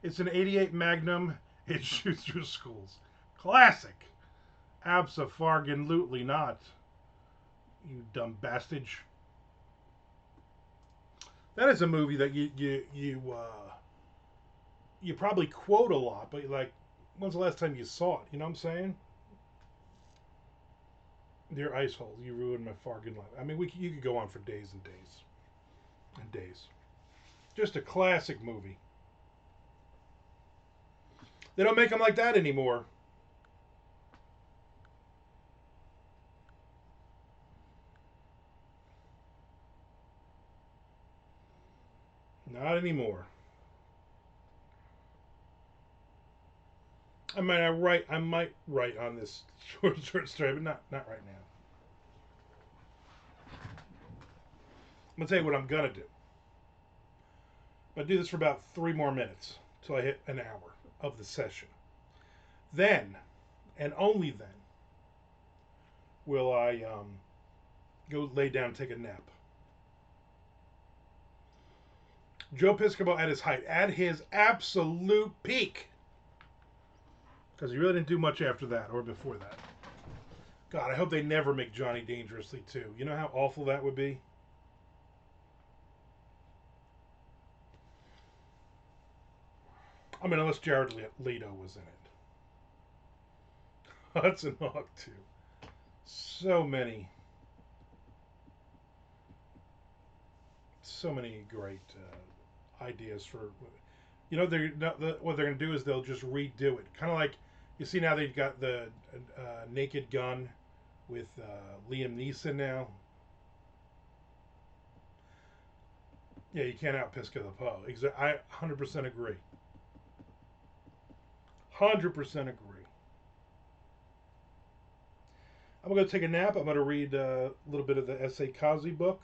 It's an 88 Magnum. It shoots through schools. Classic. Abso-fargan-lutely not. You dumb bastard. That is a movie that you probably quote a lot, but like, when's the last time you saw it? You know what I'm saying? Dear Ice Hole, you ruined my Fargan life. I mean, you could go on for days and days and days. Just a classic movie. They don't make them like that anymore. Not anymore. I might write on this short story, but not right now. I'm gonna tell you what I'm gonna do. I'm gonna do this for about 3 more minutes till I hit an hour of the session. Then, and only then, will I go lay down and take a nap. Joe Piscopo at his height, at his absolute peak, because he really didn't do much after that or before that. God, I hope they never make Johnny Dangerously too. You know how awful that would be? I mean, unless Jared Leto was in it. Hudson Hawk too. So many great ideas for. You know, what they're going to do is they'll just redo it. Kind of like, you see now they've got the Naked Gun with Liam Neeson now. Yeah, you can't out Pisca the Poe. I 100% agree. 100% agree. I'm going to take a nap. I'm going to read a little bit of the S.A. Kazi book.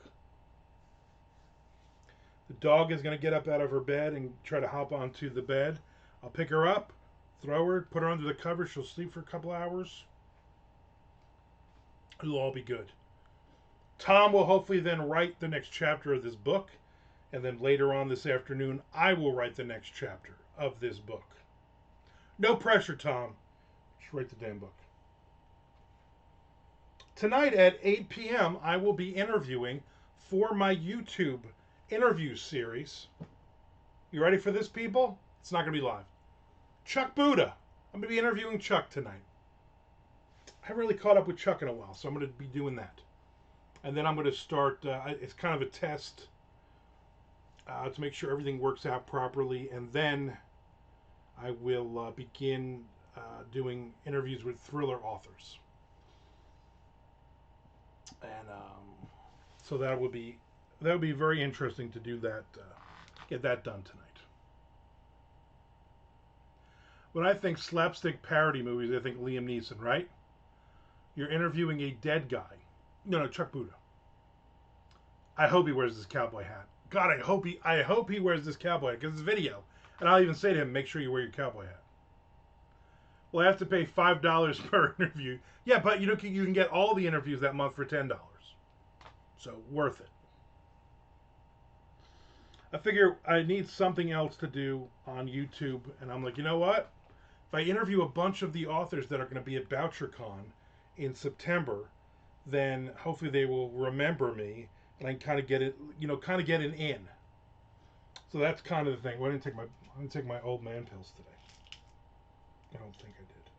The dog is going to get up out of her bed and try to hop onto the bed. I'll pick her up, throw her, put her under the covers. She'll sleep for a couple hours. It'll all be good. Tom will hopefully then write the next chapter of this book. And then later on this afternoon, I will write the next chapter of this book. No pressure, Tom. Just write the damn book. Tonight at 8 p.m., I will be interviewing for my YouTube interview series. You ready for this, people? It's not going to be live. Chuck Buddha. I'm going to be interviewing Chuck tonight. I haven't really caught up with Chuck in a while, so I'm going to be doing that. And then I'm going to start, it's kind of a test to make sure everything works out properly. And then I will begin doing interviews with thriller authors. And so that would be very interesting to do that, get that done tonight. When I think slapstick parody movies, I think Liam Neeson, right? You're interviewing a dead guy. No, Chuck Buddha. I hope he wears this cowboy hat. God, I hope he wears this cowboy hat, because it's video. And I'll even say to him, make sure you wear your cowboy hat. Well, I have to pay $5 per interview. Yeah, but you can get all the interviews that month for $10. So, worth it. I figure I need something else to do on YouTube. And I'm like, you know what? If I interview a bunch of the authors that are going to be at BoucherCon in September, then hopefully they will remember me. And I can kind of get it, get an in. So that's kind of the thing. Well, I didn't take my old man pills today. I don't think I did.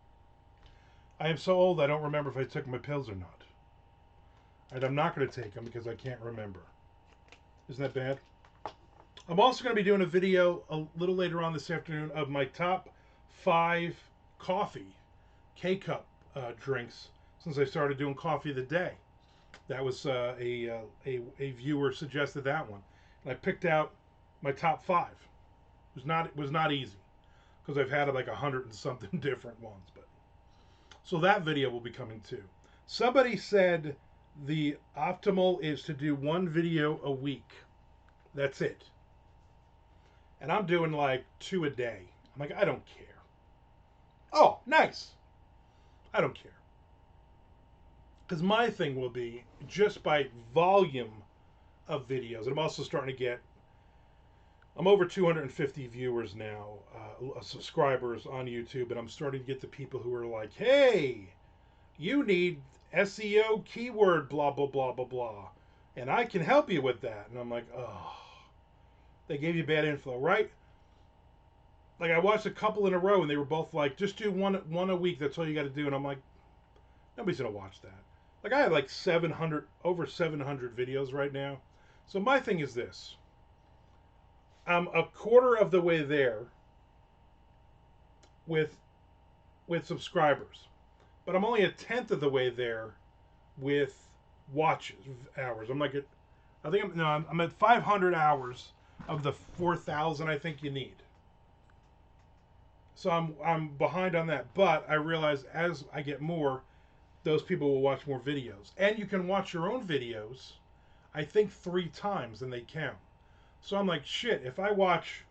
I am so old I don't remember if I took my pills or not. And I'm not going to take them because I can't remember. Isn't that bad? I'm also going to be doing a video a little later on this afternoon of my top 5 coffee K-cup drinks since I started doing coffee of the day. That was a viewer suggested that one, and I picked out my top 5. It was not easy because I've had like 100 and something different ones, but so that video will be coming too. Somebody said the optimal is to do 1 video a week. That's it. And I'm doing like 2 a day. I'm like, I don't care. Oh, nice. I don't care. Because my thing will be just by volume of videos. And I'm also starting to get, I'm over 250 viewers now, subscribers on YouTube. And I'm starting to get the people who are like, hey, you need SEO keyword blah, blah, blah, blah, blah. And I can help you with that. And I'm like, oh, they gave you bad info, right? Like I watched a couple in a row, and they were both like, "Just do one a week. That's all you got to do." And I'm like, nobody's gonna watch that. Like I have like 700 over 700 videos right now. So my thing is this: I'm a quarter of the way there with subscribers, but I'm only a tenth of the way there with watches hours. I'm like at, I think I'm no, I'm at 500 hours of the 4,000 I think you need. So I'm behind on that, but I realize as I get more, those people will watch more videos, and you can watch your own videos. I think 3 times and they count. So I'm like, shit. If I watch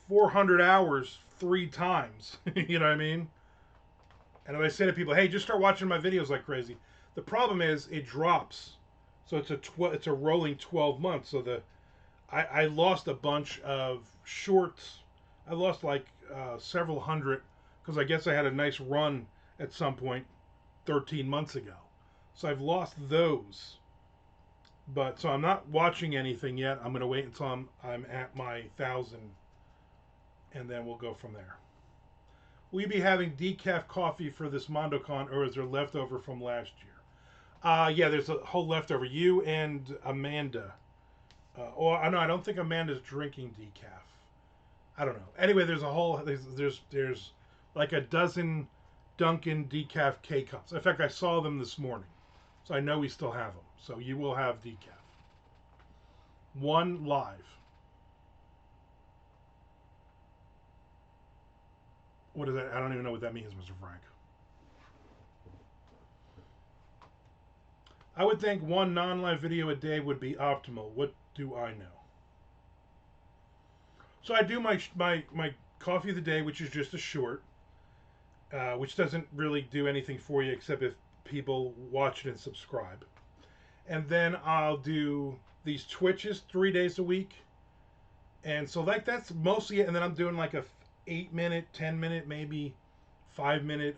400 hours 3 times, you know what I mean? And if I say to people, hey, just start watching my videos like crazy, the problem is it drops. So it's a rolling 12 months. So I lost a bunch of shorts. I lost like several hundred because I guess I had a nice run at some point 13 months ago. So I've lost those. But so I'm not watching anything yet. I'm gonna wait until I'm at my 1,000, and then we'll go from there. Will you be having decaf coffee for this MondoCon, or is there leftover from last year? Yeah, there's a whole leftover. You and Amanda. Or no, I don't think Amanda's drinking decaf. I don't know. Anyway, there's a whole there's like a dozen Dunkin' decaf K cups. In fact, I saw them this morning, so I know we still have them. So you will have decaf. One live. What is that? I don't even know what that means, Mr. Frank. I would think one non-live video a day would be optimal. What do I know? So I do my coffee of the day, which is just a short, which doesn't really do anything for you except if people watch it and subscribe. And then I'll do these Twitches 3 days a week, and so like that's mostly it. And then I'm doing like a 8 minute, 10 minute, maybe 5 minute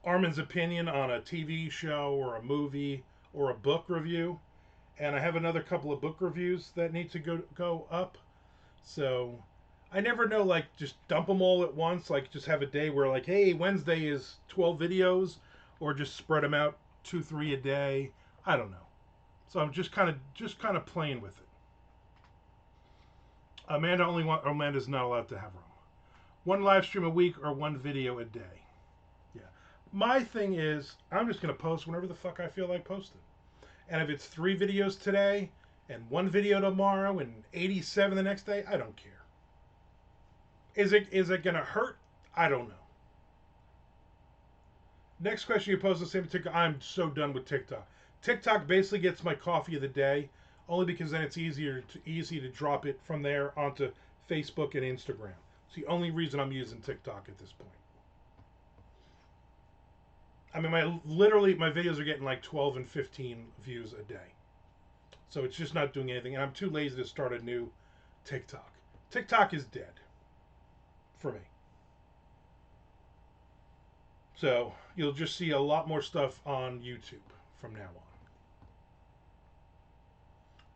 Armand's opinion on a TV show or a movie or a book review. And I have another couple of book reviews that need to go up. So I never know, like just dump them all at once, like just have a day where like, hey, Wednesday is 12 videos, or just spread them out 2, 3 a day. I don't know. So I'm just kind of playing with it. Amanda's not allowed to have room. One live stream a week or one video a day. Yeah. My thing is, I'm just gonna post whenever the fuck I feel like posting. And if it's 3 videos today and one video tomorrow and 87 the next day, I don't care. Is it gonna hurt? I don't know. Next question you posed the same TikTok. I'm so done with TikTok. TikTok basically gets my coffee of the day, only because then it's easy to drop it from there onto Facebook and Instagram. It's the only reason I'm using TikTok at this point. I mean, my videos are getting like 12 and 15 views a day, so it's just not doing anything. And I'm too lazy to start a new TikTok. TikTok is dead for me. So you'll just see a lot more stuff on YouTube from now on.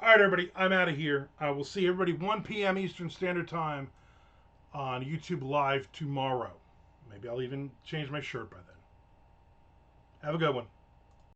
All right, everybody, I'm out of here. I will see everybody 1 p.m. Eastern Standard Time on YouTube Live tomorrow. Maybe I'll even change my shirt by then. Have a good one.